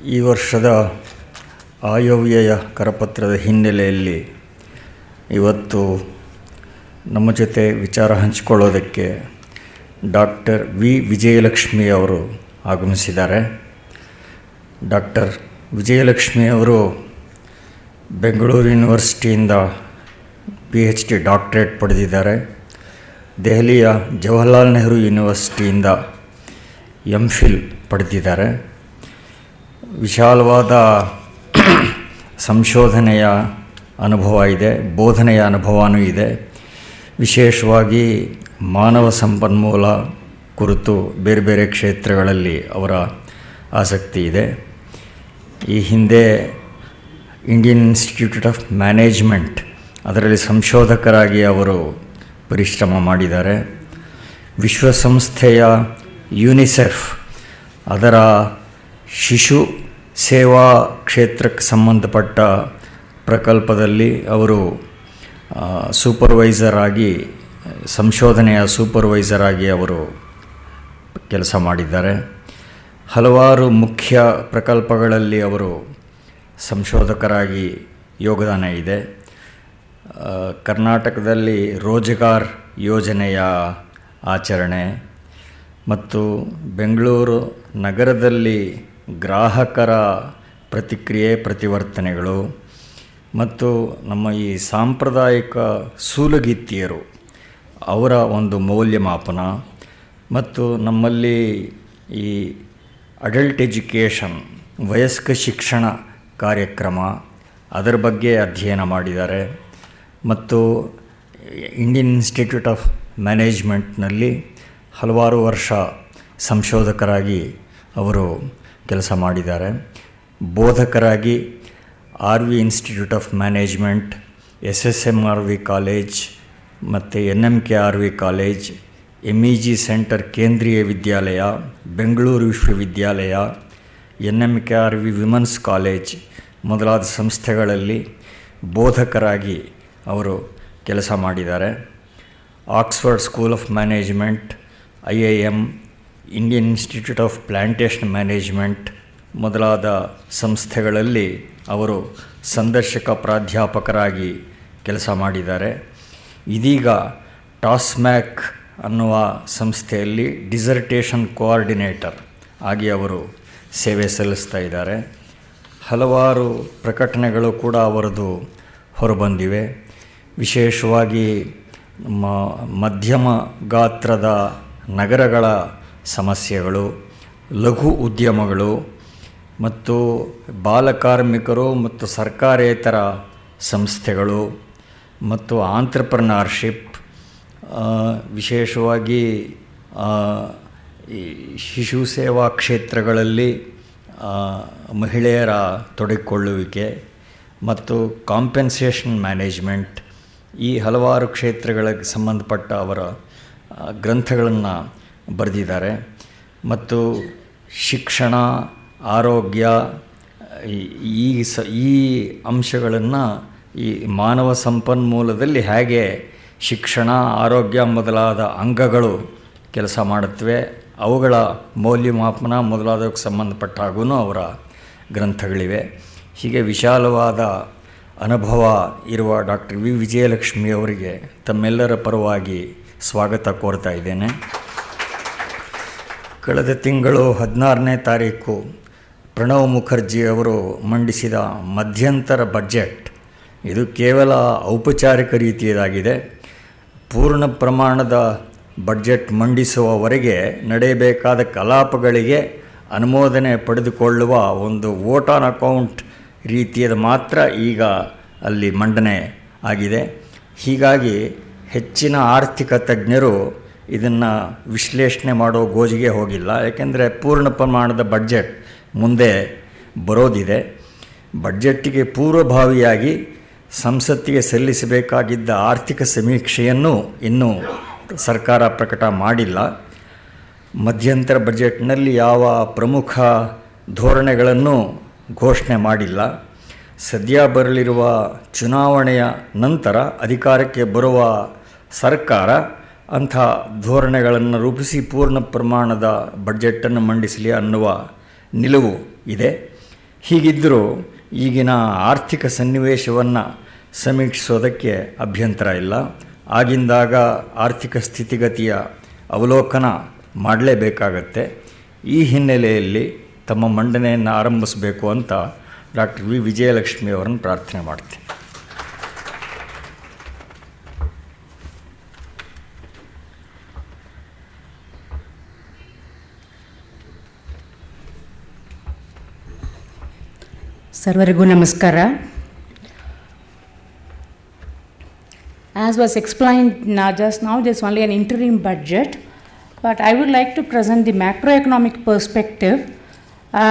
ಈ ವರ್ಷದ ಆಯವ್ಯಯ ಕರಪತ್ರದ ಹಿನ್ನೆಲೆಯಲ್ಲಿ ಇವತ್ತು ನಮ್ಮ ಜೊತೆ ವಿಚಾರ ಹಂಚಿಕೊಳ್ಳೋದಕ್ಕೆ Dr.V. ವಿಜಯಲಕ್ಷ್ಮಿ ಅವರು ಆಗಮಿಸಿದ್ದಾರೆ. ಡಾಕ್ಟರ್ ವಿಜಯಲಕ್ಷ್ಮಿ ಅವರು ಬೆಂಗಳೂರು ಯೂನಿವರ್ಸಿಟಿಯಿಂದ PhD ಡಾಕ್ಟರೇಟ್ ಪಡೆದಿದ್ದಾರೆ. ದೆಹಲಿಯ ಜವಾಹರ್ಲಾಲ್ ನೆಹರು ಯೂನಿವರ್ಸಿಟಿಯಿಂದ MPhil ಪಡೆದಿದ್ದಾರೆ. ವಿಶಾಲವಾದ ಸಂಶೋಧನೆಯ ಅನುಭವ ಇದೆ, ಬೋಧನೆಯ ಅನುಭವವೂ ಇದೆ. ವಿಶೇಷವಾಗಿ ಮಾನವ ಸಂಪನ್ಮೂಲ ಕುರಿತು ಬೇರೆ ಬೇರೆ ಕ್ಷೇತ್ರಗಳಲ್ಲಿ ಅವರ ಆಸಕ್ತಿ ಇದೆ. ಈ ಹಿಂದೆ ಇಂಡಿಯನ್ ಇನ್ಸ್ಟಿಟ್ಯೂಟ್ ಆಫ್ ಮ್ಯಾನೇಜ್ಮೆಂಟ್ ಅದರಲ್ಲಿ ಸಂಶೋಧಕರಾಗಿ ಅವರು ಪರಿಶ್ರಮ ಮಾಡಿದ್ದಾರೆ. ವಿಶ್ವಸಂಸ್ಥೆಯ ಯುನಿಸೆಫ್ ಅದರ ಶಿಶು ಸೇವಾ ಕ್ಷೇತ್ರಕ್ಕೆ ಸಂಬಂಧಪಟ್ಟ ಪ್ರಕಲ್ಪದಲ್ಲಿ ಅವರು ಸೂಪರ್ವೈಸರ್ ಆಗಿ, ಸಂಶೋಧನೆಯ ಸೂಪರ್ವೈಸರ್ ಆಗಿ ಅವರು ಕೆಲಸ ಮಾಡಿದ್ದಾರೆ. ಹಲವಾರು ಮುಖ್ಯ ಪ್ರಕಲ್ಪಗಳಲ್ಲಿ ಅವರು ಸಂಶೋಧಕರಾಗಿ ಯೋಗದಾನ ಇದೆ. ಕರ್ನಾಟಕದಲ್ಲಿ ರೋಜಗಾರ್ ಯೋಜನೆಯ ಆಚರಣೆ ಮತ್ತು ಬೆಂಗಳೂರು ನಗರದಲ್ಲಿ ಗ್ರಾಹಕರ ಪ್ರತಿಕ್ರಿಯೆ ಪ್ರತಿವರ್ತನೆಗಳು ಮತ್ತು ನಮ್ಮ ಈ ಸಾಂಪ್ರದಾಯಿಕ ಸೂಲಗಿತ್ತಿಯರು ಅವರ ಒಂದು ಮೌಲ್ಯಮಾಪನ ಮತ್ತು ನಮ್ಮಲ್ಲಿ ಈ ಅಡಲ್ಟ್ ಎಜುಕೇಷನ್ ವಯಸ್ಕ ಶಿಕ್ಷಣ ಕಾರ್ಯಕ್ರಮ ಅದರ ಬಗ್ಗೆ ಅಧ್ಯಯನ ಮಾಡಿದ್ದಾರೆ. ಮತ್ತು ಇಂಡಿಯನ್ ಇನ್ಸ್ಟಿಟ್ಯೂಟ್ ಆಫ್ ಮ್ಯಾನೇಜ್ಮೆಂಟ್ನಲ್ಲಿ ಹಲವಾರು ವರ್ಷ ಸಂಶೋಧಕರಾಗಿ ಅವರು ಕೆಲಸ ಮಾಡಿದ್ದಾರೆ. ಬೋಧಕರಾಗಿ RV institute of management, SSMRV college ಮತ್ತು NMKRV ಕಾಲೇಜ್, MEG ಸೆಂಟರ್ ಕೇಂದ್ರೀಯ ವಿದ್ಯಾಲಯ, ಬೆಂಗಳೂರು ವಿಶ್ವವಿದ್ಯಾಲಯ, NMKRV ವಿಮೆನ್ಸ್ ಕಾಲೇಜ್ ಮೊದಲಾದ ಸಂಸ್ಥೆಗಳಲ್ಲಿ ಬೋಧಕರಾಗಿ ಅವರು ಕೆಲಸ ಮಾಡಿದ್ದಾರೆ. Oxford school of management, IIM, Indian institute of plantation management ಮೊದಲಾದ ಸಂಸ್ಥೆಗಳಲ್ಲಿ ಅವರು ಸಂದರ್ಶಕ ಪ್ರಾಧ್ಯಾಪಕರಾಗಿ ಕೆಲಸ ಮಾಡಿದ್ದಾರೆ. ಇದೀಗ ಟಾಸ್ಮ್ಯಾಕ್ ಅನ್ನುವ ಸಂಸ್ಥೆಯಲ್ಲಿ ಡಿಸರ್ಟೇಷನ್ ಕೋಆರ್ಡಿನೇಟರ್ ಆಗಿ ಅವರು ಸೇವೆ ಸಲ್ಲಿಸ್ತಾ ಇದ್ದಾರೆ. ಹಲವಾರು ಪ್ರಕಟಣೆಗಳು ಕೂಡ ಅವರದು ಹೊರಬಂದಿವೆ. ವಿಶೇಷವಾಗಿ ಮಧ್ಯಮ ಗಾತ್ರದ ನಗರಗಳ ಸಮಸ್ಯೆಗಳು, ಲಘು ಉದ್ಯಮಗಳು ಮತ್ತು ಬಾಲಕಾರ್ಮಿಕರು ಮತ್ತು ಸರ್ಕಾರೇತರ ಸಂಸ್ಥೆಗಳು ಮತ್ತು ಆಂಟ್ರಪ್ರನರ್ಶಿಪ್, ವಿಶೇಷವಾಗಿ ಶಿಶು ಸೇವಾ ಕ್ಷೇತ್ರಗಳಲ್ಲಿ ಮಹಿಳೆಯರ ತೊಡಗಿಕೊಳ್ಳುವಿಕೆ ಮತ್ತು ಕಾಂಪೆನ್ಸೇಷನ್ ಮ್ಯಾನೇಜ್ಮೆಂಟ್, ಈ ಹಲವಾರು ಕ್ಷೇತ್ರಗಳಿಗೆ ಸಂಬಂಧಪಟ್ಟ ಅವರ ಗ್ರಂಥಗಳನ್ನು ಬರೆದಿದ್ದಾರೆ. ಮತ್ತು ಶಿಕ್ಷಣ, ಆರೋಗ್ಯ, ಈ ಅಂಶಗಳನ್ನು ಈ ಮಾನವ ಸಂಪನ್ಮೂಲದಲ್ಲಿ ಹೇಗೆ ಶಿಕ್ಷಣ, ಆರೋಗ್ಯ ಮೊದಲಾದ ಅಂಗಗಳು ಕೆಲಸ ಮಾಡುತ್ತವೆ, ಅವುಗಳ ಮೌಲ್ಯಮಾಪನ ಮೊದಲಾದಕ್ಕೆ ಸಂಬಂಧಪಟ್ಟ ಹಾಗೂ ಅವರ ಗ್ರಂಥಗಳಿವೆ. ಹೀಗೆ ವಿಶಾಲವಾದ ಅನುಭವ ಇರುವ Dr.V. ವಿಜಯಲಕ್ಷ್ಮಿ ಅವರಿಗೆ ತಮ್ಮೆಲ್ಲರ ಪರವಾಗಿ ಸ್ವಾಗತ ಕೋರ್ತಾ ಇದ್ದೇನೆ. ಕಳೆದ ತಿಂಗಳು 16ನೇ ತಾರೀಕು ಪ್ರಣವ್ ಮುಖರ್ಜಿ ಅವರು ಮಂಡಿಸಿದ ಮಧ್ಯಂತರ ಬಜೆಟ್ ಇದು ಕೇವಲ ಔಪಚಾರಿಕ ರೀತಿಯದಾಗಿದೆ. ಪೂರ್ಣ ಪ್ರಮಾಣದ ಬಡ್ಜೆಟ್ ಮಂಡಿಸುವವರೆಗೆ ನಡೆಯಬೇಕಾದ ಕಲಾಪಗಳಿಗೆ ಅನುಮೋದನೆ ಪಡೆದುಕೊಳ್ಳುವ ಒಂದು ವೋಟ್ ಆನ್ ಅಕೌಂಟ್ ರೀತಿಯದ ಮಾತ್ರ ಈಗ ಅಲ್ಲಿ ಮಂಡನೆ ಆಗಿದೆ. ಹೀಗಾಗಿ ಹೆಚ್ಚಿನ ಆರ್ಥಿಕ ತಜ್ಞರು ಇದನ್ನು ವಿಶ್ಲೇಷಣೆ ಮಾಡೋ ಗೋಜಿಗೆ ಹೋಗಿಲ್ಲ. ಯಾಕೆಂದರೆ ಪೂರ್ಣ ಪ್ರಮಾಣದ ಬಡ್ಜೆಟ್ ಮುಂದೆ ಬರೋದಿದೆ. ಬಡ್ಜೆಟ್ಟಿಗೆ ಪೂರ್ವಭಾವಿಯಾಗಿ ಸಂಸತ್ತಿಗೆ ಸಲ್ಲಿಸಬೇಕಾಗಿದ್ದ ಆರ್ಥಿಕ ಸಮೀಕ್ಷೆಯನ್ನು ಇನ್ನೂ ಸರ್ಕಾರ ಪ್ರಕಟ ಮಾಡಿಲ್ಲ. ಮಧ್ಯಂತರ ಬಜೆಟ್ನಲ್ಲಿ ಯಾವ ಪ್ರಮುಖ ಧೋರಣೆಗಳನ್ನು ಘೋಷಣೆ ಮಾಡಿಲ್ಲ. ಸದ್ಯ ಬರಲಿರುವ ಚುನಾವಣೆಯ ನಂತರ ಅಧಿಕಾರಕ್ಕೆ ಬರುವ ಸರ್ಕಾರ ಅಂಥ ಧೋರಣೆಗಳನ್ನು ರೂಪಿಸಿ ಪೂರ್ಣ ಪ್ರಮಾಣದ ಬಡ್ಜೆಟನ್ನು ಮಂಡಿಸಲಿ ಅನ್ನುವ ನಿಲುವು ಇದೆ. ಹೀಗಿದ್ದರೂ ಈಗಿನ ಆರ್ಥಿಕ ಸನ್ನಿವೇಶವನ್ನು ಸಮೀಕ್ಷಿಸೋದಕ್ಕೆ ಅಭ್ಯಂತರ ಇಲ್ಲ. ಆಗಿಂದಾಗ ಆರ್ಥಿಕ ಸ್ಥಿತಿಗತಿಯ ಅವಲೋಕನ ಮಾಡಲೇಬೇಕಾಗತ್ತೆ. ಈ ಹಿನ್ನೆಲೆಯಲ್ಲಿ ತಮ್ಮ ಮಂಡನೆಯನ್ನು ಆರಂಭಿಸಬೇಕು ಅಂತ ಡಾಕ್ಟರ್ ವಿ ವಿಜಯಲಕ್ಷ್ಮಿ ಅವರನ್ನು ಪ್ರಾರ್ಥನೆ ಮಾಡ್ತೀನಿ. ಸರ್ವರಿಗೂ ನಮಸ್ಕಾರ. As was explained just now, there's only an interim budget, but I would like to present the macroeconomic perspective,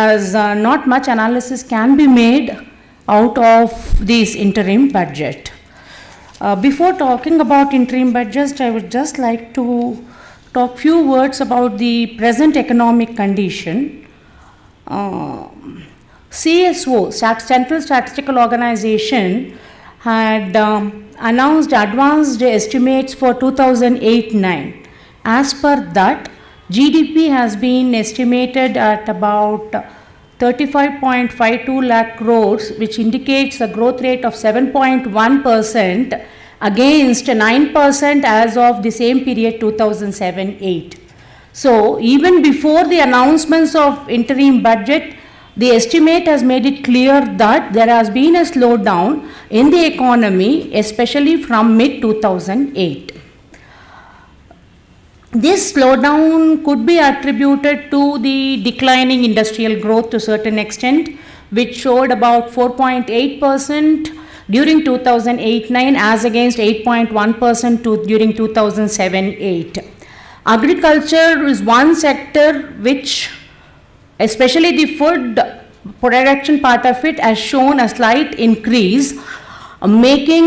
as not much analysis can be made out of this interim budget. Before talking about interim budget, I would just like to talk few words about the present economic condition. CSO, Central Statistical Organization, had announced advanced estimates for 2008-9. As per that, GDP has been estimated at about 35.52 lakh crores, which indicates a growth rate of 7.1% against 9% as of the same period 2007-8. So even before the announcements of interim budget, the estimate has made it clear that there has been a slowdown in the economy, especially from mid-2008. This slowdown could be attributed to the declining industrial growth to a certain extent, which showed about 4.8% during 2008-9 as against 8.1% during 2007-8. Agriculture is one sector which, especially the food production part of it, has shown a slight increase, making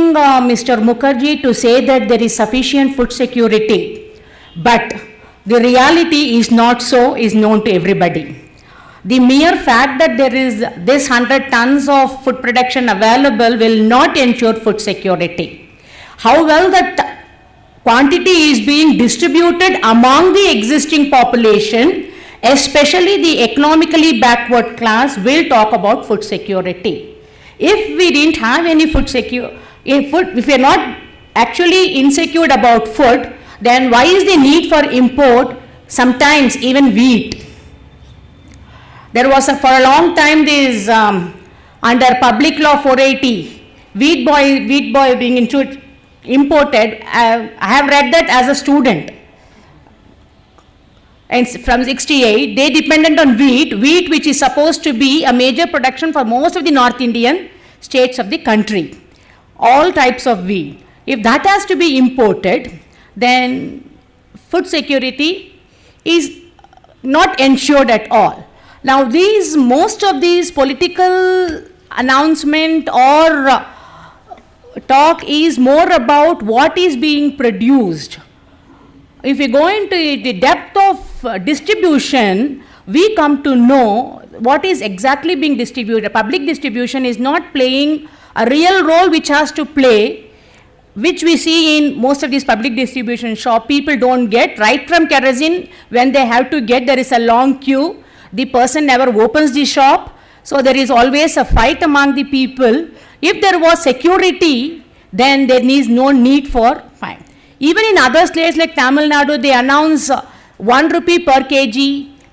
Mr. Mukherjee to say that there is sufficient food security. But the reality is not so, is known to everybody. The mere fact that there is this 100 tons of food production available will not ensure food security. How well that quantity is being distributed among the existing population, especially the economically backward class, will talk about food security. If we didn't have any if we are not actually insecure about food, then why is the need for import, sometimes even wheat? There was for a long time this under Public Law 480, wheat boy being imported. I have read that as a student. And from 68, they depended on wheat which is supposed to be a major production for most of the North Indian states of the country, all types of wheat. If that has to be imported, then food security is not ensured at all. Now most of these political announcement or talk is more about what is being produced. If we go into the depth of distribution, we come to know what is exactly being distributed. Public distribution is not playing a real role which has to play, which we see in most of these public distribution shop. People don't get, right from kerosene, when they have to get, there is a long queue. The person never opens the shop, so there is always a fight among the people. If there was security, then there is no need for fine. Even in other states like Tamil Nadu, they announce 1 rupee per kg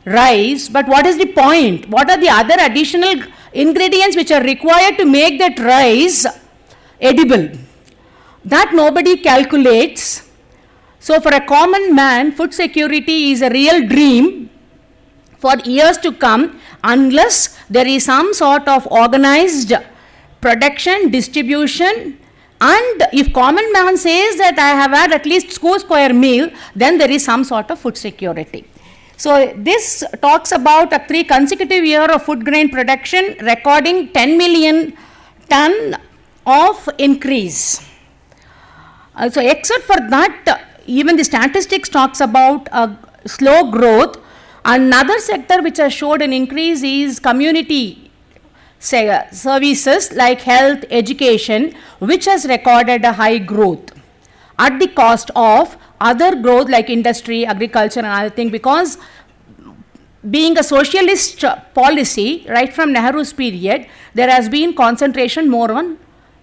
rice, but what is the point? What are the other additional ingredients which are required to make that rice edible? That nobody calculates. So for a common man, food security is a real dream for years to come, unless there is some sort of organized production, distribution. And if common man says that I have had at least 2 square meal, then there is some sort of food security. So this talks about a 3 consecutive year of food grain production recording 10 million ton of increase. So except for that, even the statistics talks about a slow growth. Another sector which has showed an increase is community services like health, education, which has recorded a high growth at the cost of other growth like industry, agriculture and other things, because being a socialist policy, right from Nehru's period, there has been concentration more on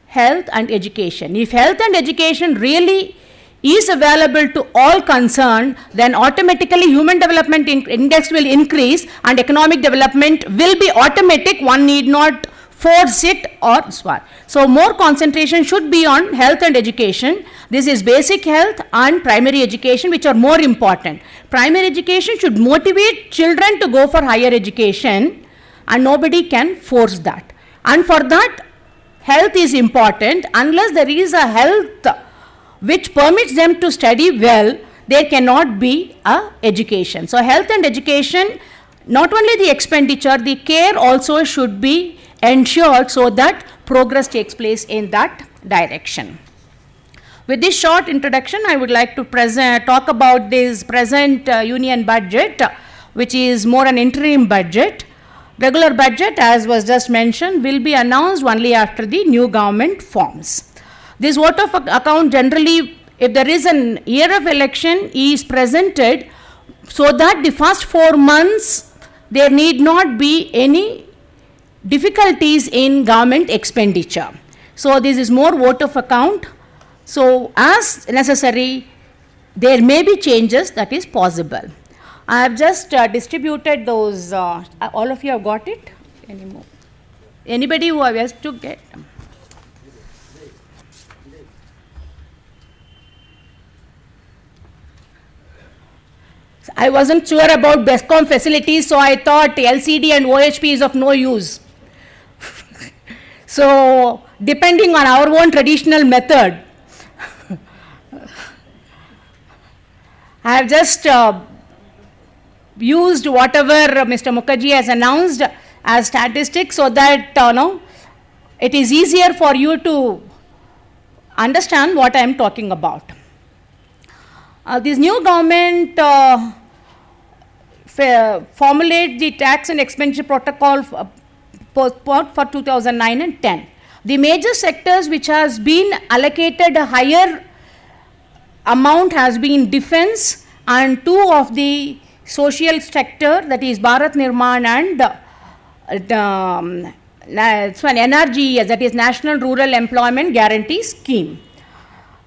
health and education. If health and education really is available to all concerned, then automatically human development index will increase and economic development will be automatic. One need not force it or swap. So more concentration should be on health and education. This is basic health and primary education, which are more important. Primary education should motivate children to go for higher education, and nobody can force that. And for that, health is important. Unless there is a health which permits them to study well, there cannot be a education. So health and education, not only the expenditure, the care also should be ensured so that progress takes place in that direction. With this short introduction, I would like to talk about this present union budget, which is more an interim budget. Regular budget, as was just mentioned, will be announced only after the new government forms. This vote of account generally, if there is an year of election, is presented so that the first 4 months there need not be any difficulties in government expenditure. So this is more vote of account. So as necessary, there may be changes that is possible. I have just distributed those, all of you have got it? Anymore? Anybody who has to get? I wasn't sure about BESCOM facilities, so I thought LCD and OHP is of no use. So, depending on our own traditional method, I have just used whatever Mr. Mukherjee has announced as statistics so that it is easier for you to understand what I am talking about. This new government formulate the tax and expenditure protocol for 2009 and 10. The major sectors which has been allocated a higher amount has been defense and two of the social sector, that is Bharat Nirman and NRGES, that is National Rural Employment Guarantee Scheme.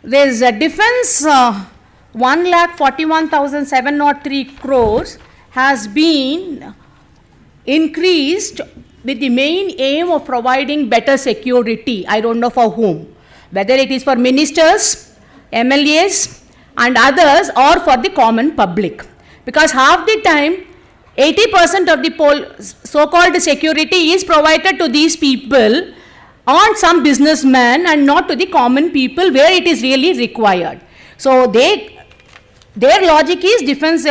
There is a defense 1,41,703 crores has been increased with the main aim of providing better security. I don't know for whom, whether it is for ministers, MLAs and others or for the common public. Because half the time 80% of the so-called security is provided to these people on some businessman and not to the common people where it is really required. So their logic is defense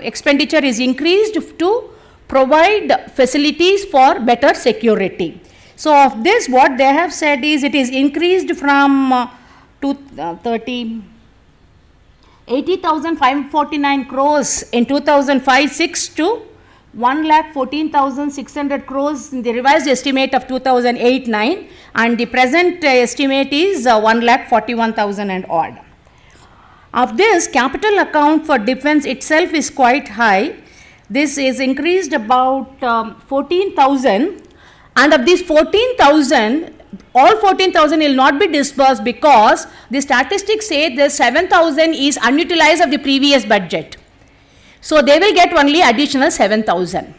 expenditure is increased to provide facilities for better security. So of this, what they have said is it is increased from 80,549 crores in 2005-06 to 1,14,600 crores in the revised estimate of 2008-09, and the present estimate is 1,41,000 and odd. Of this, capital account for defense itself is quite high. This is increased about 14,000, and of these 14,000, all 14,000 will not be disbursed because the statistics say the 7,000 is unutilized of the previous budget. So they will get only additional 7,000.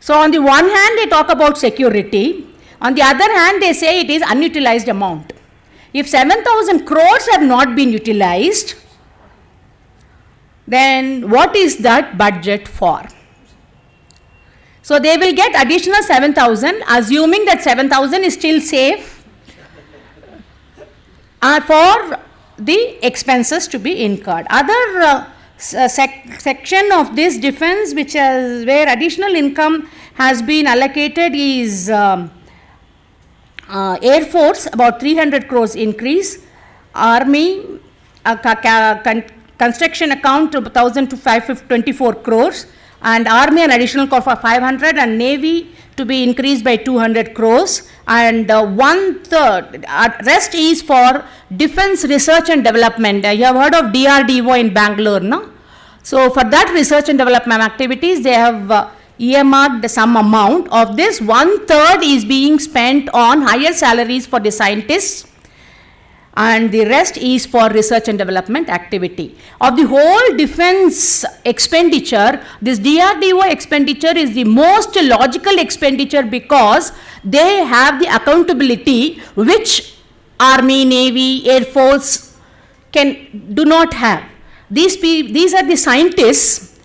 So on the one hand they talk about security, on the other hand they say it is unutilized amount. If 7,000 crores have not been utilized, then what is that budget for? So they will get additional 7,000, assuming that 7,000 is still safe for the expenses to be incurred. Other section of this defense where additional income has been allocated is Air Force, about 300 crores increase, Army construction account 1,000 to 524 crores, and Army an additional call for 500, and Navy to be increased by 200 crores, and 1/3 rest is for defense research and development. You have heard of DRDO in Bangalore, no? So for that research and development activities, they have earmarked some amount. Of this, 1/3 is being spent on higher salaries for the scientists, and the rest is for research and development activity. Of the whole defense expenditure, this DRDO expenditure is the most logical expenditure because they have the accountability which Army, Navy, Air Force do not have. These are the scientists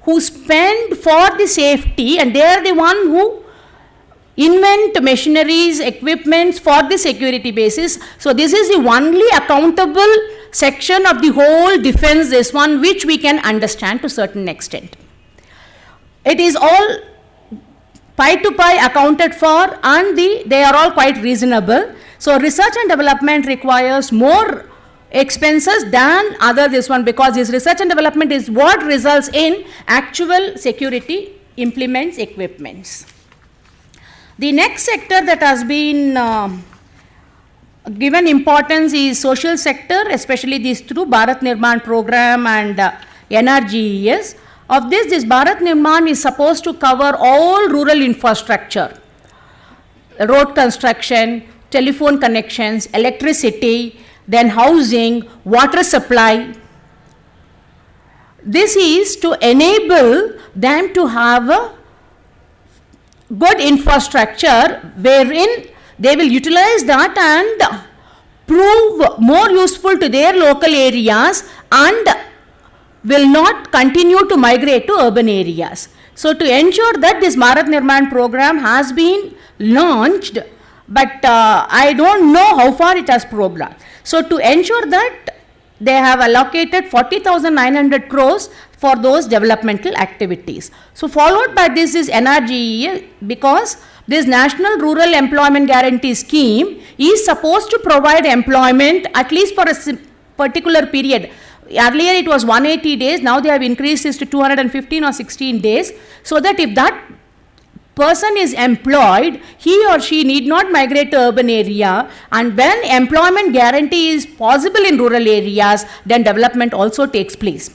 who spend for the safety, and they are the one who invent machineries, equipments for the security basis. So this is the only accountable section of the whole defense, this one which we can understand to certain extent. It is all pie to pie accounted for, and they are all quite reasonable. So research and development requires more expenses than this one, because this research and development is what results in actual security implements, equipments. The next sector that has been given importance is social sector, especially this through Bharat Nirman program and NRGES. Of this Bharat Nirman is supposed to cover all rural infrastructure, road construction, telephone connections, electricity, then housing, water supply. This is to enable them to have a good infrastructure wherein they will utilize that and prove more useful to their local areas and will not continue to migrate to urban areas. So to ensure that this Bharat Nirman program has been launched, but I don't know how far it has progressed. So to ensure that, they have allocated 40,900 crores for those developmental activities. So followed by this is NRGE, because this National Rural Employment Guarantee Scheme is supposed to provide employment at least for a particular period. Earlier it was 180 days, now they have increased this to 215 or 16 days, so that if that person is employed, he or she need not migrate to urban area, and when employment guarantee is possible in rural areas, then development also takes place.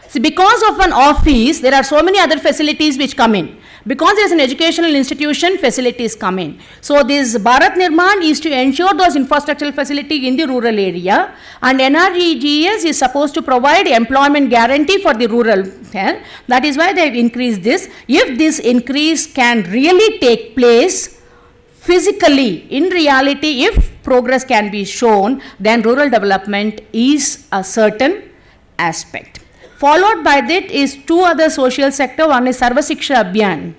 See, because of an office, there are so many other facilities which come in. Because there is an educational institution, facilities come in. So this Bharat Nirman is to ensure those infrastructural facilities in the rural area, and NREGS is supposed to provide employment guarantee for the rural. That is why they have increased this. If this increase can really take place physically, in reality, if progress can be shown, then rural development is a certain aspect. Followed by that is two other social sector. One is Sarva Shiksha Abhiyan.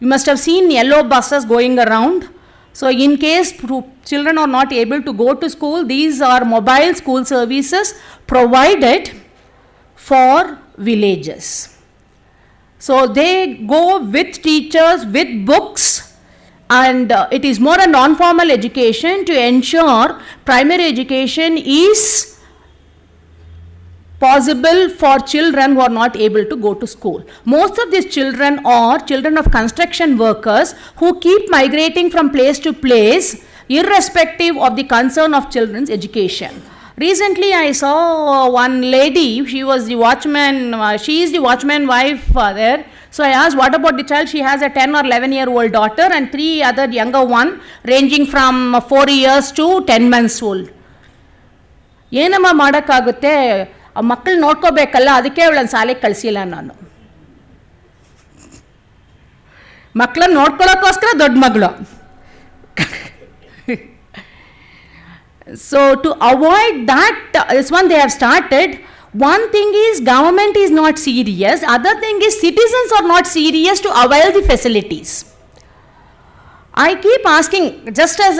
You must have seen yellow buses going around. So in case children are not able to go to school, these are mobile school services provided for villages. So they go with teachers, with books, and it is more a non-formal education to ensure primary education is possible for children who are not able to go to school. Most of these children are children of construction workers who keep migrating from place to place irrespective of the concern of children's education. Recently I saw one lady, she was the watchman, she is the watchman wife there. So I asked, what about the child? She has a 10 or 11-year-old daughter and 3 other younger one ranging from 4 years to 10 months old. ಏನಮ್ಮ ಮಾಡೋಕ್ಕಾಗುತ್ತೆ, ಆ ಮಕ್ಕಳು ನೋಡ್ಕೋಬೇಕಲ್ಲ, ಅದಕ್ಕೆ ಅವಳನ್ನು ಶಾಲೆಗೆ ಕಳಿಸಿಲ್ಲ ನಾನು. ಮಕ್ಕಳನ್ನು ನೋಡ್ಕೊಳ್ಳೋಕ್ಕೋಸ್ಕರ ದೊಡ್ಡ ಮಗಳು. So to avoid that, this one they have started. One thing is government is not serious, other thing is citizens are not serious to avail the facilities. I keep asking, just as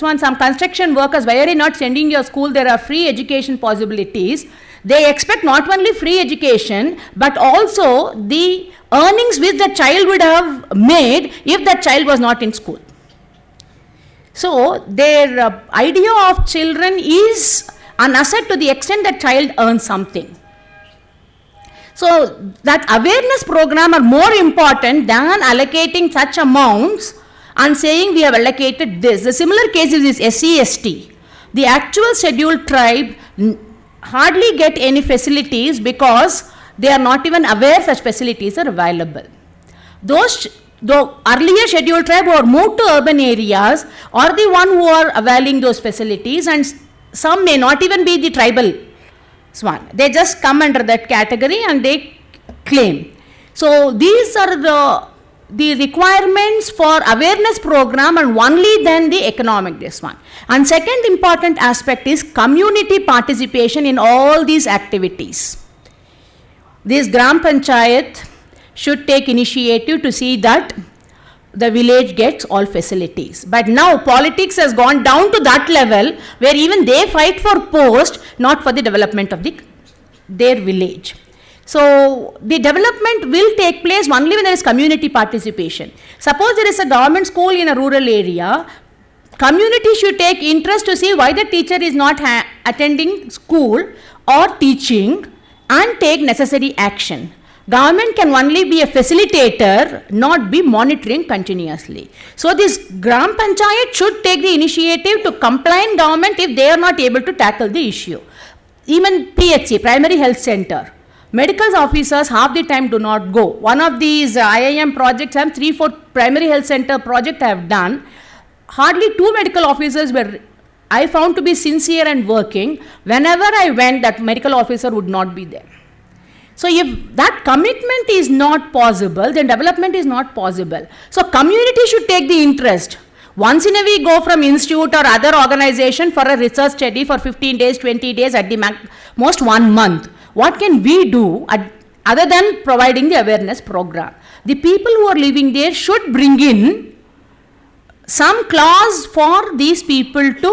some construction workers, why are you not sending your school? There are free education possibilities. They expect not only free education, but also the earnings which the child would have made if that child was not in school. So their idea of children is an asset to the extent that child earns something. So that awareness program are more important than allocating such amounts and saying we have allocated this. The similar case is this SC/ST. The actual scheduled tribe hardly get any facilities because they are not even aware such facilities are available. Those the earlier scheduled tribe who are moved to urban areas are the one who are availing those facilities, and some may not even be the tribal swan. They just come under that category and they claim. So these are the requirements for awareness program, and only then the economic this one. And second important aspect is community participation in all these activities. This Gram Panchayat should take initiative to see that the village gets all facilities. But now politics has gone down to that level where even they fight for post, not for the development of their village. So the development will take place only when there is community participation. Suppose there is a government school in a rural area, community should take interest to see why the teacher is not attending school or teaching and take necessary action. Government can only be a facilitator, not be monitoring continuously. So this Gram Panchayat should take the initiative to complain government if they are not able to tackle the issue. Even PHC, Primary Health Center, medical officers half the time do not go. One of these IIM projects, I have 3-4 primary health center project I have done. Hardly 2 medical officers were I found to be sincere and working. Whenever I went, that medical officer would not be there. So if that commitment is not possible, then development is not possible. So community should take the interest. Once in a week go from institute or other organization for a research study for 15 days, 20 days, at the most 1 month. What can we do other than providing the awareness program? The people who are living there should bring in some clause for these people to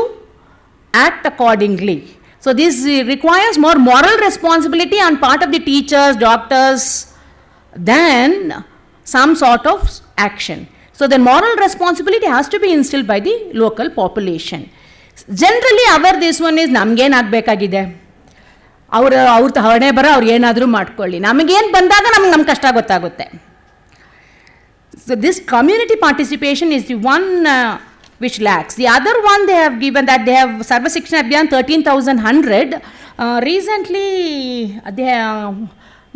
act accordingly. So this requires more moral responsibility on part of the teachers, doctors, than some sort of action. So the moral responsibility has to be instilled by the local population. Generally our this one is namgen agbekagide. ಅವ್ರ ಹಣೆ ಬರ ಅವ್ರು ಏನಾದರೂ ಮಾಡ್ಕೊಳ್ಳಿ, ನಮಗೇನು ಬಂದಾಗ ನಮ್ಮ ಕಷ್ಟ ಗೊತ್ತಾಗುತ್ತೆ. So this community participation is the one which lacks. The other one they have given, that they have Sarva Shiksha Abhiyan 13,100. Recently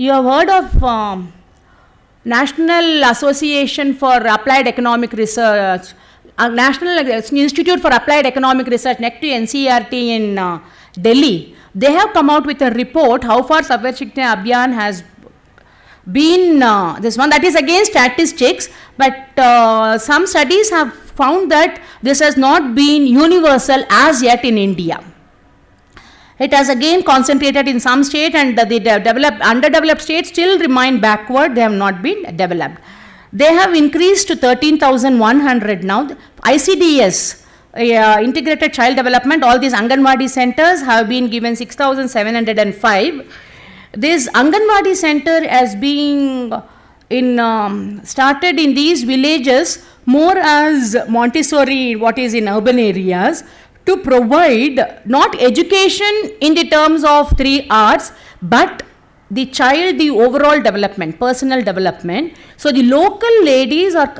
you have heard of National Association for Applied Economic Research, National Institute for Applied Economic Research next to NCERT in Delhi. They have come out with a report how far Sarva Shiksha Abhiyan has been, this one that is again statistics, but some studies have found that this has not been universal as yet in India. It has again concentrated in some state, and the underdeveloped states still remain backward. They have not been developed. They have increased to 13,100 now. ICDS, Integrated Child Development, all these Anganwadi centers have been given 6,705. This Anganwadi center has been started in these villages more as Montessori, what is in urban areas, to provide not education in the terms of 3 R's, but the child, the overall development, personal development. So the local ladies are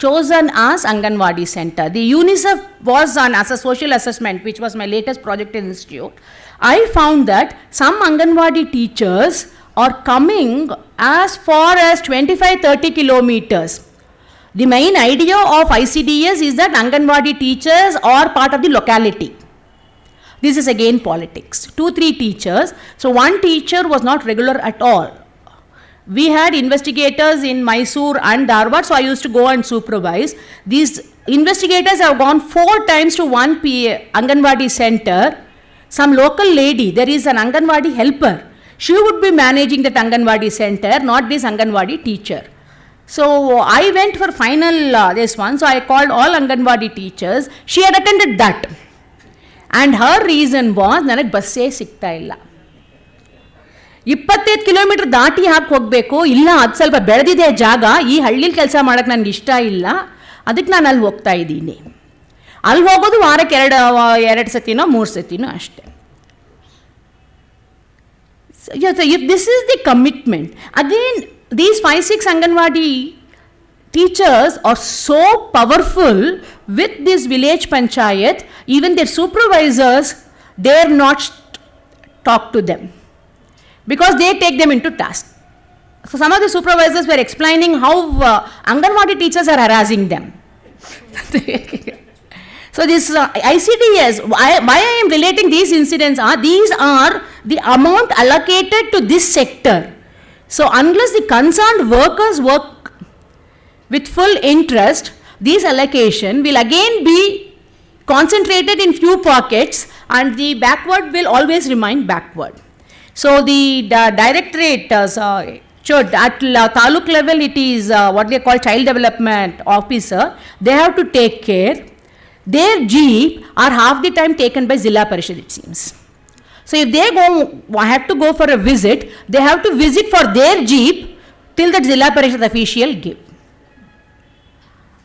chosen as Anganwadi center. The UNICEF was on as a social assessment, which was my latest project in institute. I found that some Anganwadi teachers are coming as far as 25-30 kilometers. The main idea of ICDS is that Anganwadi teachers are part of the locality. This is again politics. 2-3 teachers. So one teacher was not regular at all. We had investigators in Mysore and Dharwad, so I used to go and supervise. These investigators have gone 4 times to one Anganwadi center. Some local lady, there is an Anganwadi helper. She would be managing that Anganwadi center, not this Anganwadi teacher. So I went for final this one. So I called all Anganwadi teachers. She had attended that. And her reason was, ನನಗೆ ಬಸ್ಸೇ ಸಿಗ್ತಾ ಇಲ್ಲ. 25 kilometre ದಾಟಿ ಹಾಕಿ ಹೋಗಬೇಕು, ಇಲ್ಲ ಅದು ಸ್ವಲ್ಪ ಬೆಳೆದಿದೆ ಜಾಗ, ಈ ಹಳ್ಳಿಲಿ ಕೆಲಸ ಮಾಡೋಕ್ಕೆ ನನಗೆ ಇಷ್ಟ ಇಲ್ಲ, ಅದಕ್ಕೆ ನಾನು ಅಲ್ಲಿ ಹೋಗ್ತಾ ಇದ್ದೀನಿ. ಅಲ್ಲಿ ಹೋಗೋದು ವಾರಕ್ಕೆ 2 ಸತಿನೋ 3 ಸತಿನೋ ಅಷ್ಟೇ. So if this is the commitment, again these 5-6 Anganwadi teachers are so powerful with this village panchayat, even their supervisors dare not talk to them. because they take them into task. So some of the supervisors were explaining how Anganwadi teachers are harassing them. So this ICDS, why I am relating these incidents are, these are the amount allocated to this sector. So unless the concerned workers work with full interest, this allocation will again be concentrated in few pockets and the backward will always remain backward. So the directorate should at taluk level it is what they call child development officer, they have to take care. Their jeep are half the time taken by Zilla Parishad, it seems. So if they have to go for a visit, they have to visit for their jeep till that Zilla Parishad official give.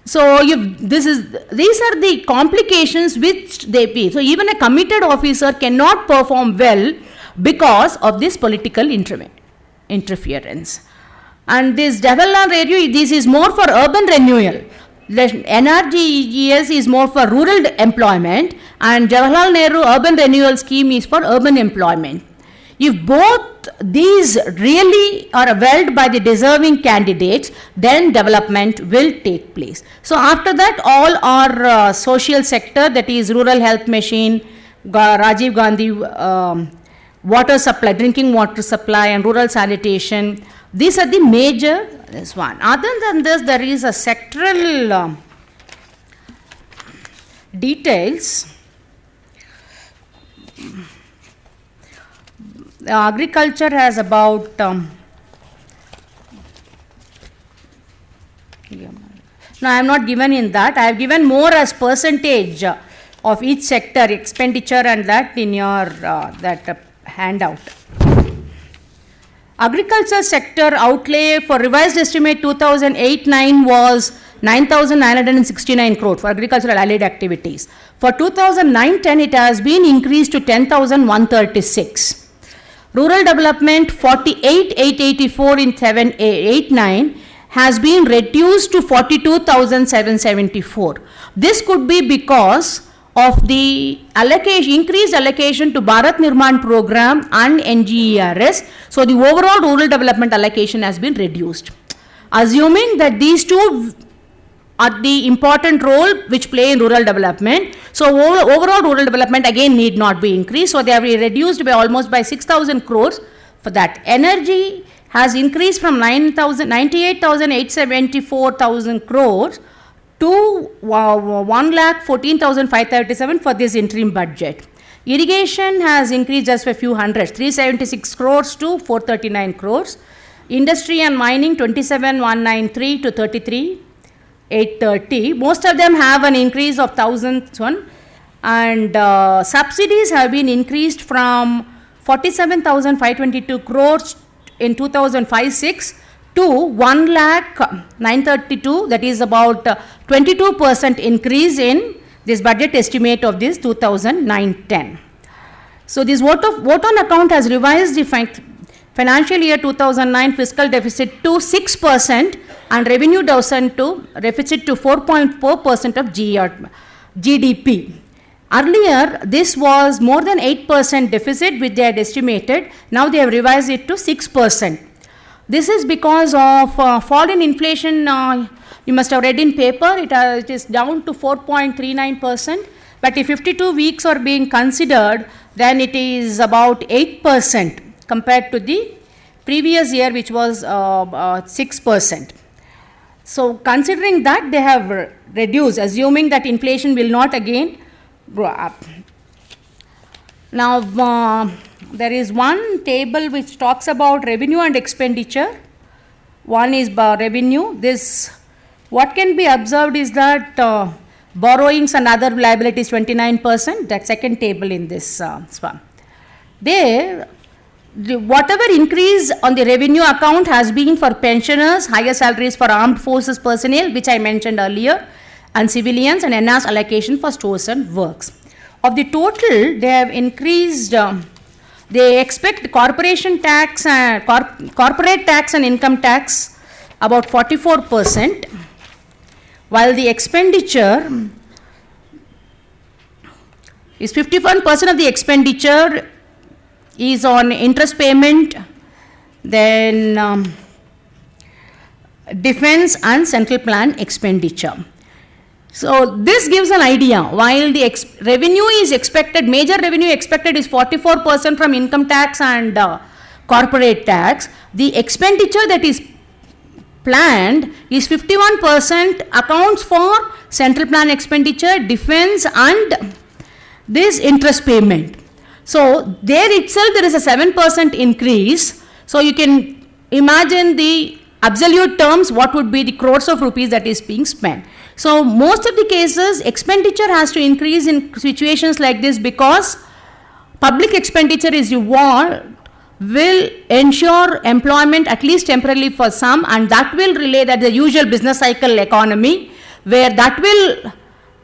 So these are the complications which they pay. So even a committed officer cannot perform well because of this political interference. And this Jawaharlal Nehru, this is more for urban renewal. The NRGES is more for rural employment and Jawaharlal Nehru urban renewal scheme is for urban employment. If both these really are availed by the deserving candidates, then development will take place. So after that, all our social sector, that is rural health machine, Rajiv Gandhi water supply, drinking water supply and rural sanitation, these are the major, this one. Other than this, there is a sectoral details. Agriculture has about no, I am not given in that. I have given more as percentage of each sector expenditure and that in your that handout. Agriculture sector outlay for revised estimate 2008-9 was 9,969 crore for agricultural allied activities. For 2009-10 it has been increased to 10,136. Rural development 48,884 in 7-8-9 has been reduced to 42,774. This could be because of the increased allocation to Bharat Nirman program and NGERS. So the overall rural development allocation has been reduced. Assuming that these two are the important role which play in rural development, so overall rural development again need not be increased. So they have been reduced by almost by 6,000 crores for that. Energy has increased from 98,874,000 crores to 1,14,537 for this interim budget. Irrigation has increased just by a few hundreds, 376 crores to 439 crores. Industry and mining 27,193 to 33,830. Most of them have an increase of 1,001 and subsidies have been increased from 47,522 crores in 2005-06 to 1,932, that is about 22% increase in this budget estimate of this 2009-10. So this vote on account has revised the financial year 2009 fiscal deficit to 6% and revenue deficit to 4.4% of GDP. Earlier, this was more than 8% deficit which they had estimated. Now they have revised it to 6%. This is because of fall in inflation. You must have read in paper, it is down to 4.39%. But if 52 weeks are being considered, then it is about 8% compared to the previous year, which was 6%. So considering that, they have reduced, assuming that inflation will not again grow up. Now, there is one table which talks about revenue and expenditure. One is revenue. This, what can be observed is that borrowings and other liabilities 29%. That second table in this one. There, whatever increase on the revenue account has been for pensioners, higher salaries for armed forces personnel, which I mentioned earlier, and civilians, and enhanced allocation for stores and works. Of the total, they have increased, they expect corporation tax and corporate tax and income tax about 44%, while the expenditure is 51% of the expenditure is on interest payment, then defense and central plan expenditure. So this gives an idea. While the revenue is expected, major revenue expected is 44% from income tax and corporate tax, the expenditure that is planned is 51% accounts for central plan expenditure, defense and this interest payment. So there itself there is a 7% increase. So you can imagine the absolute terms what would be the crores of rupees that is being spent. So most of the cases expenditure has to increase in situations like this because public expenditure is what will ensure employment at least temporarily for some, and that will relay that the usual business cycle economy where that will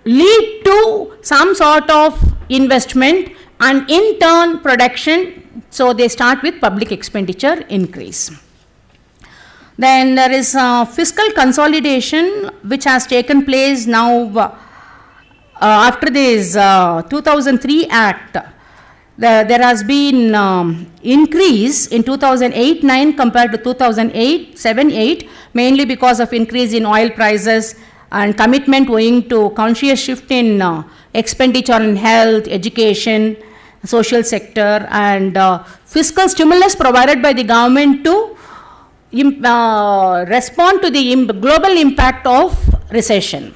lead to some sort of investment and in turn production. So they start with public expenditure increase. Then there is fiscal consolidation which has taken place now after this 2003 Act. There has been increase in 2008-9 compared to 2007-8, mainly because of increase in oil prices and commitment owing to conscious shift in expenditure on health, education, social sector, and fiscal stimulus provided by the government to respond to the global impact of recession.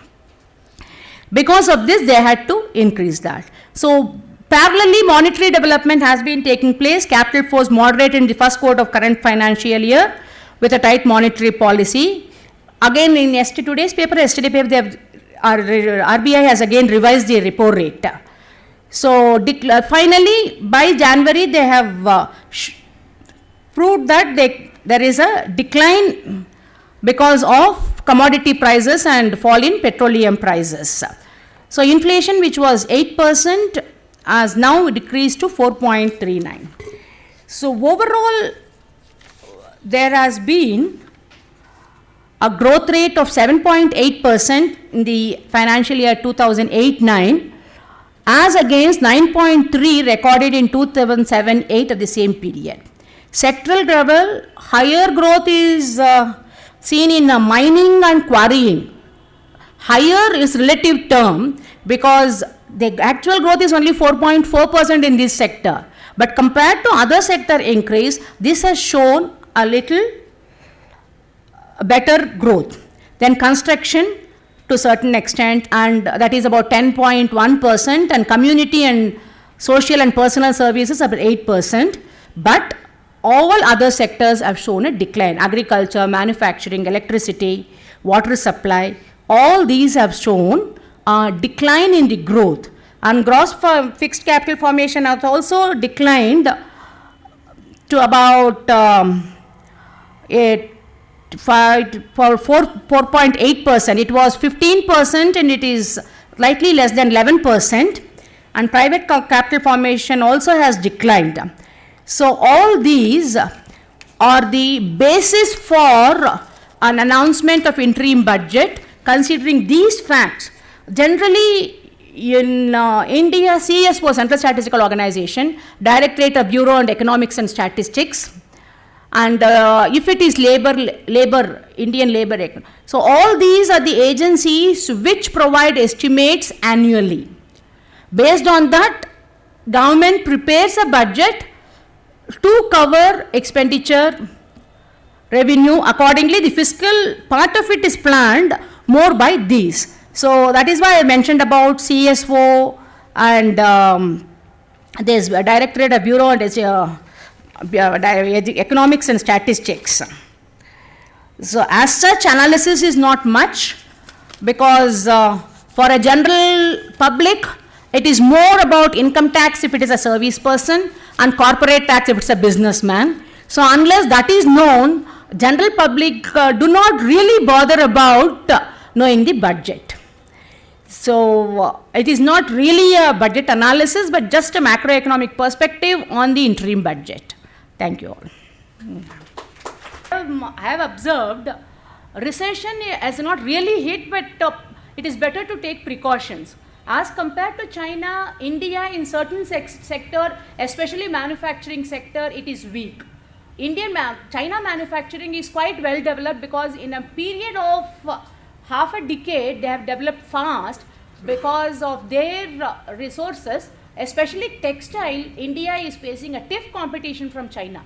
Because of this, they had to increase that. So parallelly, monetary development has been taking place. Capital flows moderate in the first quarter of current financial year with a tight monetary policy. Again, in today's paper, yesterday paper, they have, RBI has again revised the repo rate. So finally, by January, they have proved that there is a decline because of commodity prices and fall in petroleum prices. So inflation, which was 8%, has now decreased to 4.39. So overall, there has been a growth rate of 7.8% in the financial year 2008-9 as against 9.3 recorded in 2007-8 at the same period. Sectoral level, higher growth is seen in mining and quarrying. Higher is relative term because the actual growth is only 4.4% in this sector. But compared to other sector increase, this has shown a little better growth. Then construction to certain extent, and that is about 10.1%, and community and social and personal services about 8%. But all other sectors have shown a decline. Agriculture, manufacturing, electricity, water supply, all these have shown a decline in the growth. And gross fixed capital formation has also declined to about 4.8%. It was 15% and it is slightly less than 11%. And private capital formation also has declined. So all these are the basis for an announcement of interim budget. Considering these facts, generally in India, CSO, Central Statistical Organization, Directorate of Bureau and Economics and Statistics, and if it is Indian labor. So all these are the agencies which provide estimates annually. Based on that, government prepares a budget to cover expenditure, revenue. Accordingly, the fiscal part of it is planned more by these. So that is why I mentioned about CSO and this Directorate of Bureau and Economics and Statistics. So as such, analysis is not much because for a general public, it is more about income tax if it is a service person and corporate tax if it's a businessman. So unless that is known, general public do not really bother about knowing the budget. So it is not really a budget analysis, but just a macroeconomic perspective on the interim budget. Thank you all. I have observed recession has not really hit, but it is better to take precautions. As compared to China, India in certain sector, especially manufacturing sector, it is weak. China manufacturing is quite well developed because in a period of half a decade, they have developed fast because of their resources, especially textile. India is facing a stiff competition from China.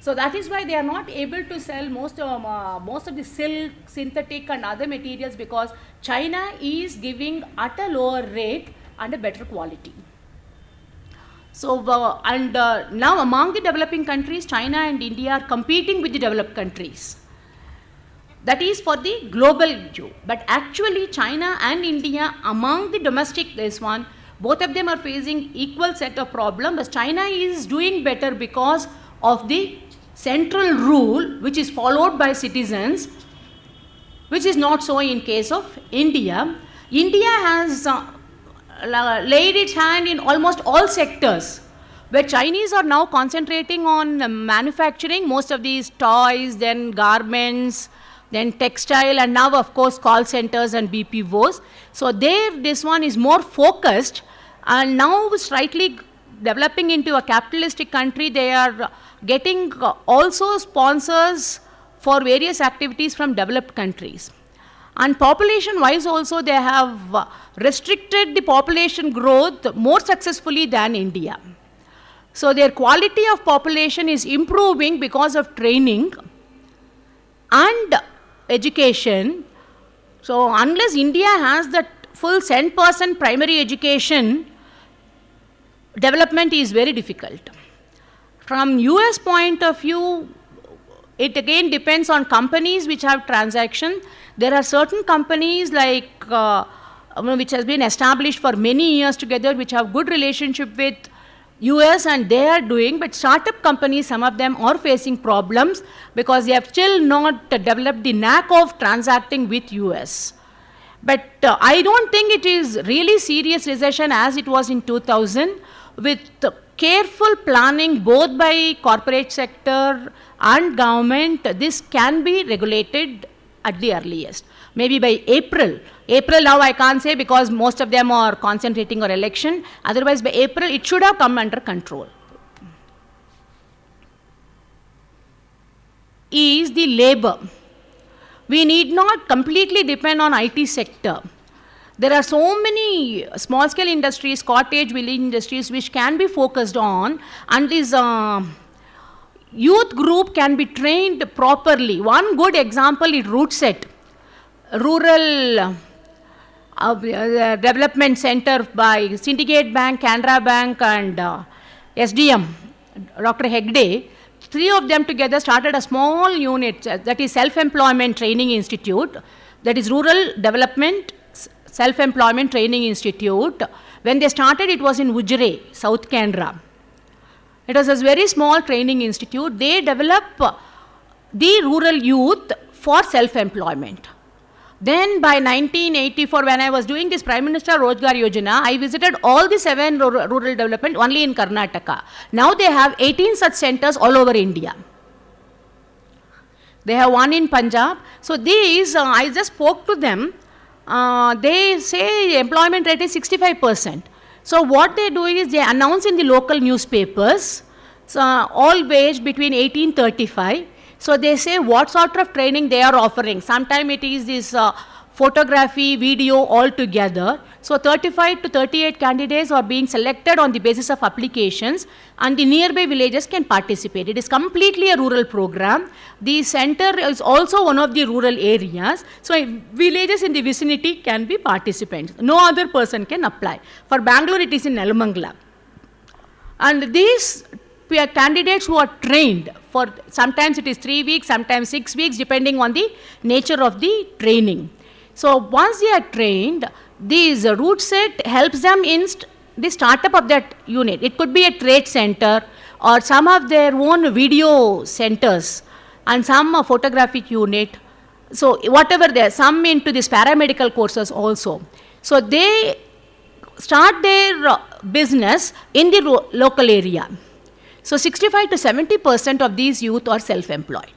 So that is why they are not able to sell most of the silk, synthetic and other materials, because China is giving at a lower rate and a better quality. So now among the developing countries, China and India are competing with the developed countries. That is for the global view. But actually China and India, among the domestic, both of them are facing equal set of problems. China is doing better because of the central rule which is followed by citizens, which is not so in case of India. India has laid its hand in almost all sectors, where Chinese are now concentrating on manufacturing most of these toys, then garments, then textile, and now of course call centers and BPOs. So this one is more focused, and now slightly developing into a capitalistic country. They are getting also sponsors for various activities from developed countries. And population wise also, they have restricted the population growth more successfully than India. So their quality of population is improving because of training and education. So unless India has that full 10% primary education, development is very difficult. From US point of view, it again depends on companies which have transaction. There are certain companies like which has been established for many years together, which have good relationship with US, and they are doing, but startup companies, some of them are facing problems because they have still not developed the knack of transacting with US. But I don't think it is really serious recession as it was in 2000. With careful planning both by corporate sector and government, this can be regulated at the earliest. Maybe by April. April now I can't say because most of them are concentrating on election. Otherwise by April it should have come under control. Is the labor. We need not completely depend on IT sector. There are so many small scale industries, cottage village industries which can be focused on, and this youth group can be trained properly. One good example is RootSet, Rural Development Center by Syndicate Bank, Canara Bank and SDM, Dr. Hegde. Three of them together started a small unit, that is Self-Employment Training Institute, that is Rural Development Self-Employment Training Institute. When they started, it was in Ujre, South Canara. It was a very small training institute. They develop the rural youth for self-employment. Then by 1984, when I was doing this Prime Minister Rozgar Yojana, I visited all the 7 rural development only in Karnataka. Now they have 18 such centers all over India. They have one in Punjab. So these, I just spoke to them. They say employment rate is 65%. So what they do is they announce in the local newspapers, so all wage between 18-35. So they say what sort of training they are offering. Sometimes it is this photography, video all together. So 35 to 38 candidates are being selected on the basis of applications, and the nearby villages can participate. It is completely a rural program. The center is also one of the rural areas. So villages in the vicinity can be participants. No other person can apply. For Bangalore, it is in Nelamangala. And these candidates who are trained for, sometimes it is 3 weeks, sometimes 6 weeks, depending on the nature of the training. So once they are trained, this RootSet helps them in the startup of that unit. It could be a trade center or some of their own video centers and some photographic unit. So whatever they are, some into these paramedical courses also. So they start their business in the local area. So 65 to 70% of these youth are self-employed.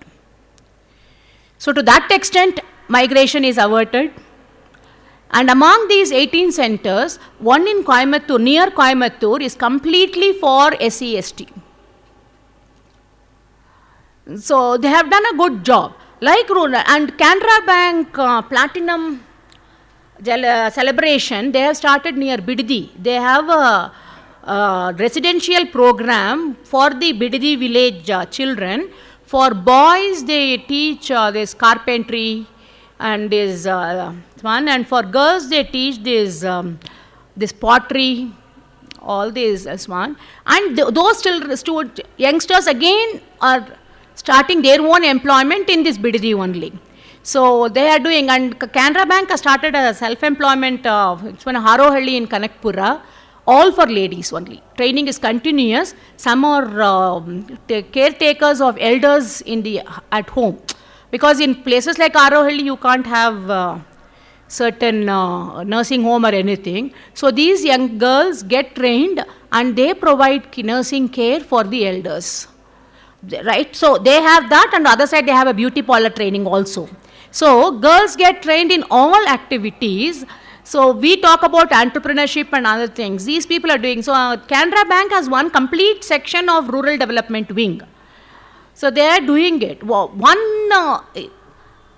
So to that extent, migration is averted. And among these 18 centers, one in Coimbatore, near Coimbatore, is completely for SC/ST. So they have done a good job. Like rural and Canara Bank Platinum celebration, they have started near Biddi. They have a residential program for the Biddi village children. For boys, they teach this carpentry and this one, and for girls, they teach this pottery, all this one. And those youngsters again are starting their own employment in this Biddi only. So they are doing, and Canara Bank has started a self-employment, it's one Harohalli in Kanakpura, all for ladies only. Training is continuous. Some are caretakers of elders at home. Because in places like Harohalli, you can't have certain nursing home or anything. So these young girls get trained and they provide nursing care for the elders. Right? So they have that, and on the other side they have a beauty parlor training also. So girls get trained in all activities. So we talk about entrepreneurship and other things. These people are doing. So Canara Bank has one complete section of rural development wing. So they are doing it. One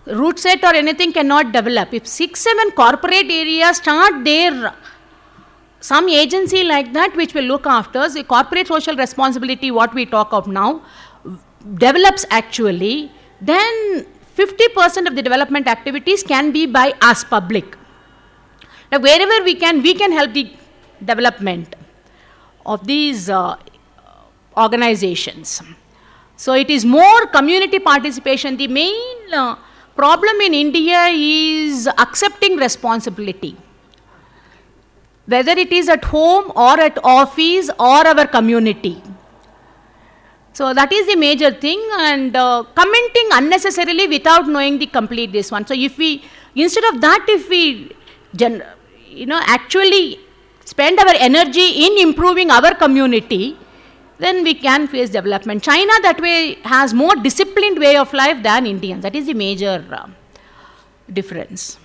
root set or anything cannot develop. If 6-7 corporate areas start their some agency like that which will look after the corporate social responsibility, what we talk of now, develops actually, then 50% of the development activities can be by us public. Now wherever we can help the development of these organizations. So it is more community participation. The main problem in India is accepting responsibility, whether it is at home or at office or our community. So that is the major thing, and commenting unnecessarily without knowing the complete this one. So if we, instead of that, if we actually spend our energy in improving our community, then we can face development. China that way has more disciplined way of life than Indians. That is the major difference.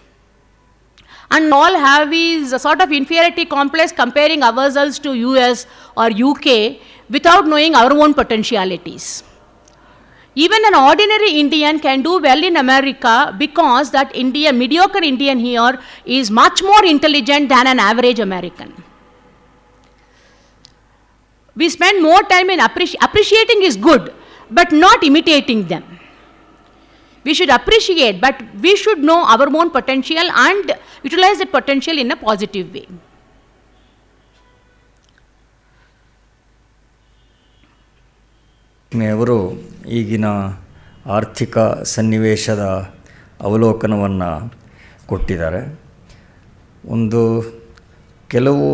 And all have is a sort of inferiority complex comparing ourselves to US or UK without knowing our own potentialities. Even an ordinary Indian can do well in America because that mediocre Indian here is much more intelligent than an average American. We spend more time in appreciating is good, but not imitating them. We should appreciate, but we should know our own potential and utilize that potential in a positive way. ಅವರು ಈಗಿನ ಆರ್ಥಿಕ ಸನ್ನಿವೇಶದ ಅವಲೋಕನವನ್ನು ಕೊಟ್ಟಿದ್ದಾರೆ. ಕೆಲವು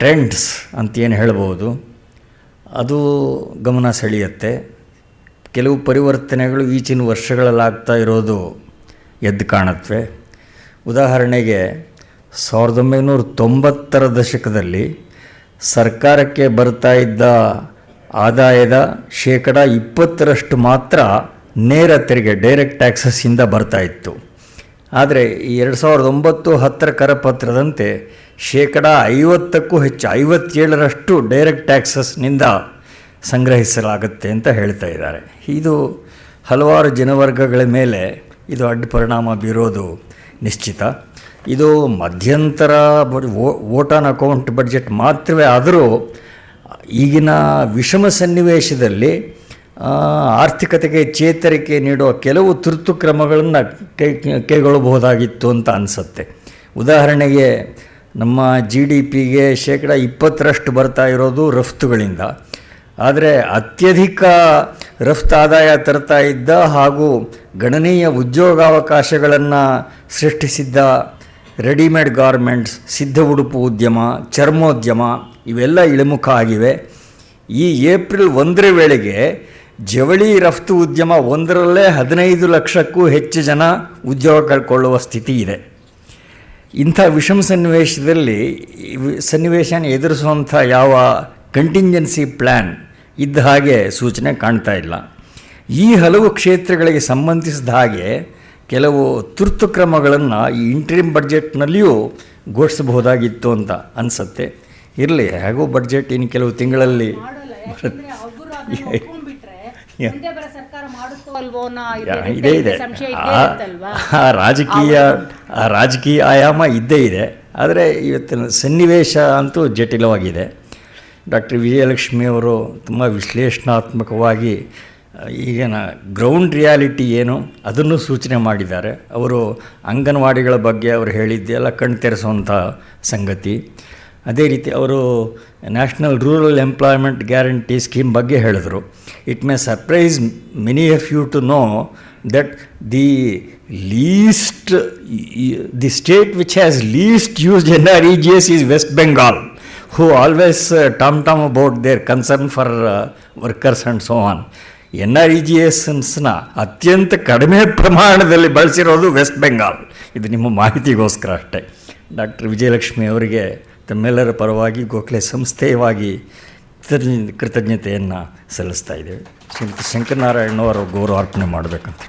trends ಅಂತ ಏನು ಹೇಳ್ಬೋದು, ಅದು ಗಮನ ಸೆಳೆಯುತ್ತೆ. ಕೆಲವು ಪರಿವರ್ತನೆಗಳು ಈಚಿನ ವರ್ಷಗಳಲ್ಲಾಗ್ತಾ ಇರೋದು ಎದ್ದು ಕಾಣುತ್ತವೆ. ಉದಾಹರಣೆಗೆ 1990ರ ದಶಕದಲ್ಲಿ ಸರ್ಕಾರಕ್ಕೆ ಬರ್ತಾ ಇದ್ದ ಆದಾಯದ 20% ಮಾತ್ರ ನೇರ ತೆರಿಗೆ, ಡೈರೆಕ್ಟ್ ಟ್ಯಾಕ್ಸಸ್ಸಿಂದ ಬರ್ತಾಯಿತ್ತು. ಆದರೆ ಈ 2009-10 ಕರಪತ್ರದಂತೆ 50%ಕ್ಕೂ ಹೆಚ್ಚು, 57% ಡೈರೆಕ್ಟ್ ಟ್ಯಾಕ್ಸಸ್ನಿಂದ ಸಂಗ್ರಹಿಸಲಾಗುತ್ತೆ ಅಂತ ಹೇಳ್ತಾ ಇದ್ದಾರೆ. ಇದು ಹಲವಾರು ಜನವರ್ಗಗಳ ಮೇಲೆ ಇದು ಅಡ್ಡ ಪರಿಣಾಮ ಬೀರೋದು ನಿಶ್ಚಿತ. ಇದು ಮಧ್ಯಂತರ ವೋಟ್ ಆನ್ ಅಕೌಂಟ್ ಬಡ್ಜೆಟ್ ಮಾತ್ರವೇ ಆದರೂ ಈಗಿನ ವಿಷಮ ಸನ್ನಿವೇಶದಲ್ಲಿ ಆರ್ಥಿಕತೆಗೆ ಚೇತರಿಕೆ ನೀಡುವ ಕೆಲವು ತುರ್ತು ಕ್ರಮಗಳನ್ನು ಕೈಗೊಳ್ಳಬಹುದಾಗಿತ್ತು ಅಂತ ಅನಿಸುತ್ತೆ. ಉದಾಹರಣೆಗೆ ನಮ್ಮ GDPಗೆ 20% ಬರ್ತಾ ಇರೋದು ರಫ್ತುಗಳಿಂದ. ಆದರೆ ಅತ್ಯಧಿಕ ರಫ್ತು ಆದಾಯ ತರ್ತಾ ಇದ್ದ ಹಾಗೂ ಗಣನೀಯ ಉದ್ಯೋಗಾವಕಾಶಗಳನ್ನು ಸೃಷ್ಟಿಸಿದ್ದ ರೆಡಿಮೇಡ್ ಗಾರ್ಮೆಂಟ್ಸ್, ಸಿದ್ಧ ಉಡುಪು ಉದ್ಯಮ, ಚರ್ಮೋದ್ಯಮ ಇವೆಲ್ಲ ಇಳಿಮುಖ ಆಗಿವೆ. ಈ ಏಪ್ರಿಲ್ 1 ವೇಳೆಗೆ ಜವಳಿ ರಫ್ತು ಉದ್ಯಮ ಒಂದರಲ್ಲೇ 15 ಲಕ್ಷಕ್ಕೂ ಹೆಚ್ಚು ಜನ ಉದ್ಯೋಗ ಕಳ್ಕೊಳ್ಳುವ ಸ್ಥಿತಿ ಇದೆ. ಇಂಥ ವಿಷಮ ಸನ್ನಿವೇಶನ ಎದುರಿಸುವಂಥ ಯಾವ ಕಂಟಿಂಜೆನ್ಸಿ ಪ್ಲ್ಯಾನ್ ಇದ್ದ ಹಾಗೆ ಸೂಚನೆ ಕಾಣ್ತಾ ಇಲ್ಲ. ಈ ಹಲವು ಕ್ಷೇತ್ರಗಳಿಗೆ ಸಂಬಂಧಿಸಿದ ಹಾಗೆ ಕೆಲವು ತುರ್ತು ಕ್ರಮಗಳನ್ನು ಈ ಇಂಟ್ರಿಮ್ ಬಡ್ಜೆಟ್ನಲ್ಲಿಯೂ ಘೋಷಿಸಬಹುದಾಗಿತ್ತು ಅಂತ ಅನಿಸುತ್ತೆ. ಇರಲಿ, ಹೇಗೂ ಬಡ್ಜೆಟ್ ಇನ್ನು ಕೆಲವು ತಿಂಗಳಲ್ಲಿ ಇದೇ ಇದೆ. ಆ ರಾಜಕೀಯ ಆಯಾಮ ಇದ್ದೇ ಇದೆ. ಆದರೆ ಇವತ್ತಿನ ಸನ್ನಿವೇಶ ಅಂತೂ ಜಟಿಲವಾಗಿದೆ. ಡಾಕ್ಟರ್ ವಿಜಯಲಕ್ಷ್ಮಿ ಅವರು ತುಂಬ ವಿಶ್ಲೇಷಣಾತ್ಮಕವಾಗಿ ಈಗಿನ ಗ್ರೌಂಡ್ ರಿಯಾಲಿಟಿ ಏನು ಅದನ್ನು ಸೂಚನೆ ಮಾಡಿದ್ದಾರೆ. ಅವರು ಅಂಗನವಾಡಿಗಳ ಬಗ್ಗೆ ಅವರು ಹೇಳಿದ್ದೆಲ್ಲ ಕಣ್ಣು ತೆರೆಸುವಂಥ ಸಂಗತಿ. ಅದೇ ರೀತಿ ಅವರು national rural employment guarantee scheme ಬಗ್ಗೆ ಹೇಳಿದರು. It may surprise many of you to know that the state which has least used NREGS is West Bengal, who always tom about their concern for workers and so on. NREGSನ ಅತ್ಯಂತ ಕಡಿಮೆ ಪ್ರಮಾಣದಲ್ಲಿ ಬಳಸಿರೋದು West Bengal. ಇದು ನಿಮ್ಮ ಮಾಹಿತಿಗೋಸ್ಕರ ಅಷ್ಟೇ. Doctor Vijayalakshmi ಅವರಿಗೆ ತಮ್ಮೆಲ್ಲರ ಪರವಾಗಿ ಗೋಖಲೆ ಸಂಸ್ಥೆಯವಾಗಿ ಕೃತಜ್ಞತೆಯನ್ನು ಸಲ್ಲಿಸ್ತಾ ಇದ್ದೇವೆ. ಶ್ರೀಮತಿ ಶಂಕರನಾರಾಯಣವರು ಗೌರವಾರ್ಪಣೆ ಮಾಡಬೇಕಂತ.